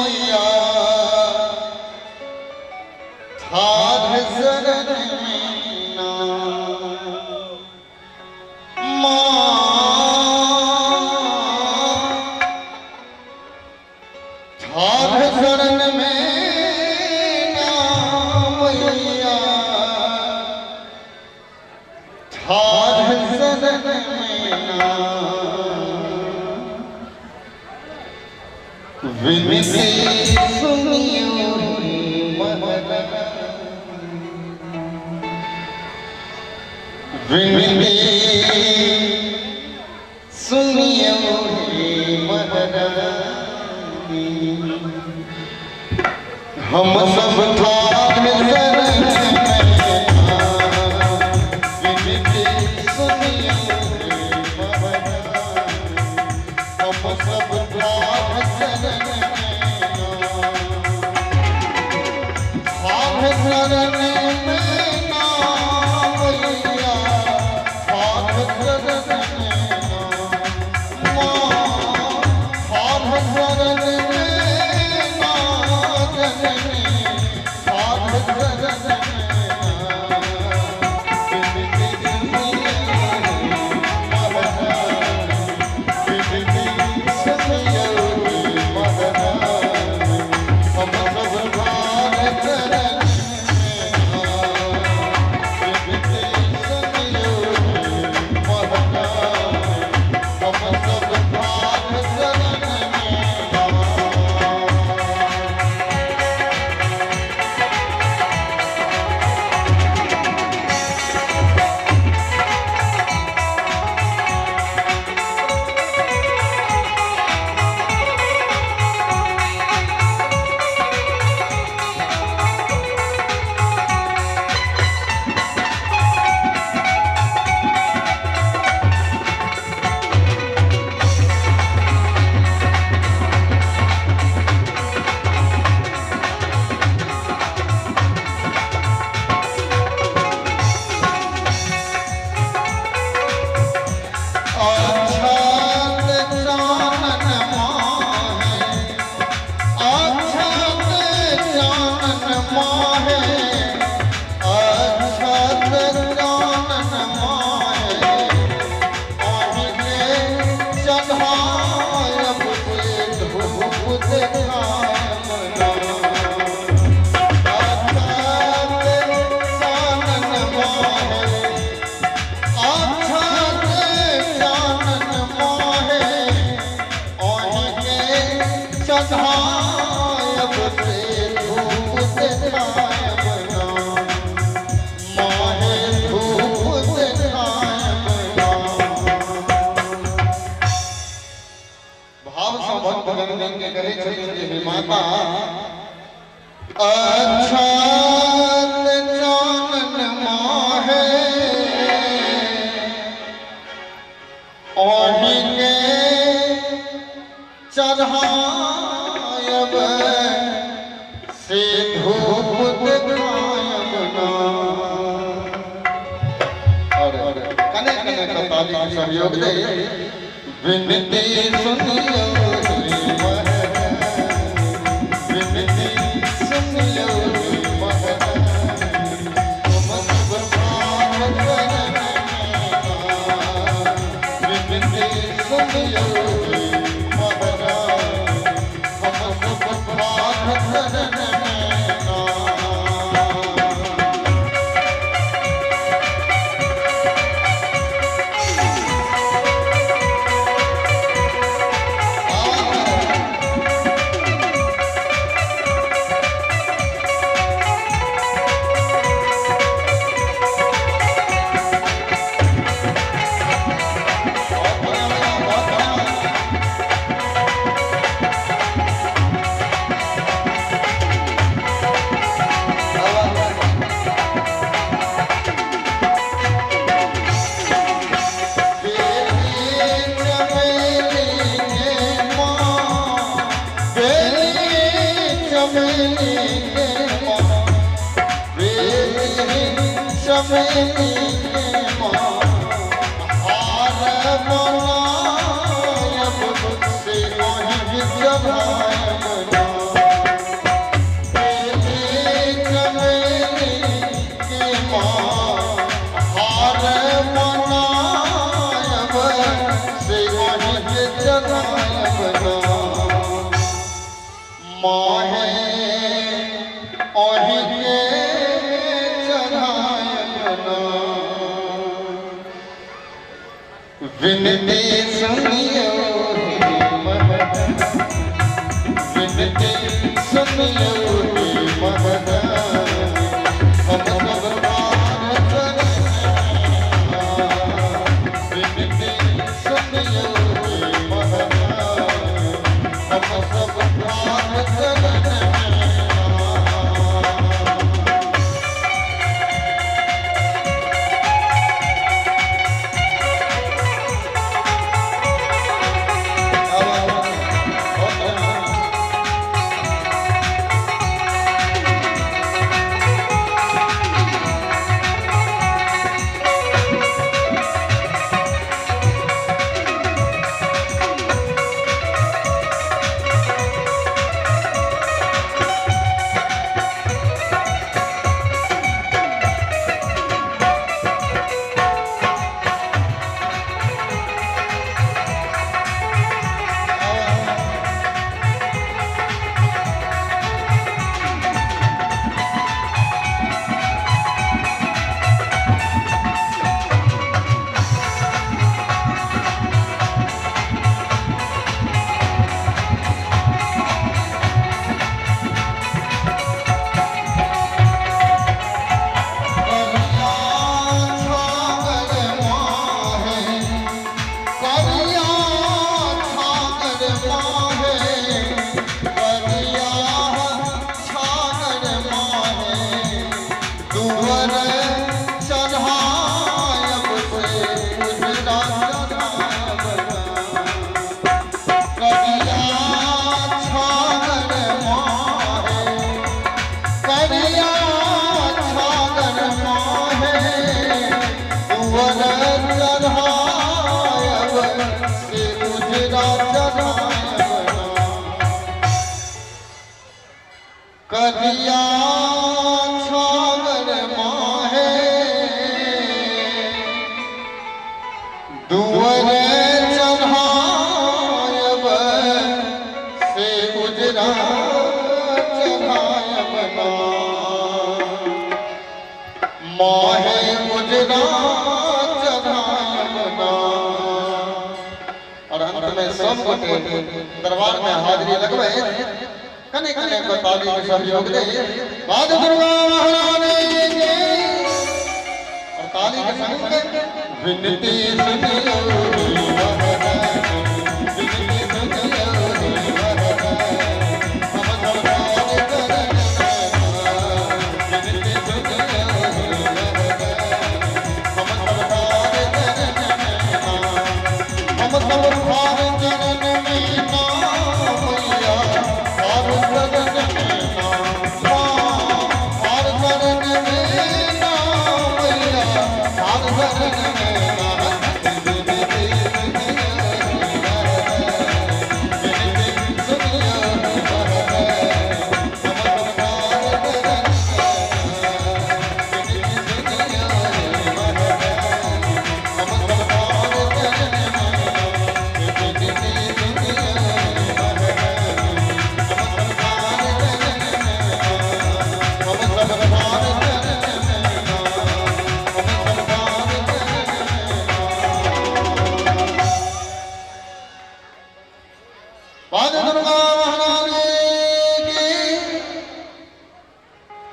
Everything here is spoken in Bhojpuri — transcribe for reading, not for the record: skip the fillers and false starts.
मैया थार शरण में ना थार शरण में ना मैया थार शरण में ना विनती सुनियो महाराज विनती सुनियो महाराज हम सब थार शरण में विनती सुनियो महाराज हम सब थार शरण शरण में ना मैया थार शरण में ना माँ थार शरण में ना जननी थार शरण में ना विनती सुनियो महाराज विनती सुनियो महाराज हम सब थार शरण माता अच्छा जानन माहे ओहि के चढ़ायब से धूप दिखायब ना और कने कने ताली का सहयोग दे विनती सुनियो चमेली के माँ हार बनायब से वही जबायब ना मोहे ओहि के चढ़ायबना विनती सुनियो विनती सुनियो महदा हम सब भारत विनती सुनियो महदा हम सब भारत करिया छागर माहे दुवर चढ़ायब से उजरा चढ़ायबना माहे उजरा चढ़ायबना। और अंत में सब दरबार में हाजिरी लगवे कने कने को ताली के सहयोग दे बाद दुर्गा महारानी की और ताली के संग विनती सुनियो विनती सुनियो हम सब भारत विनती सुनियो हम सब भारत हम सब भारत में नाम मैया बाद दुर्गा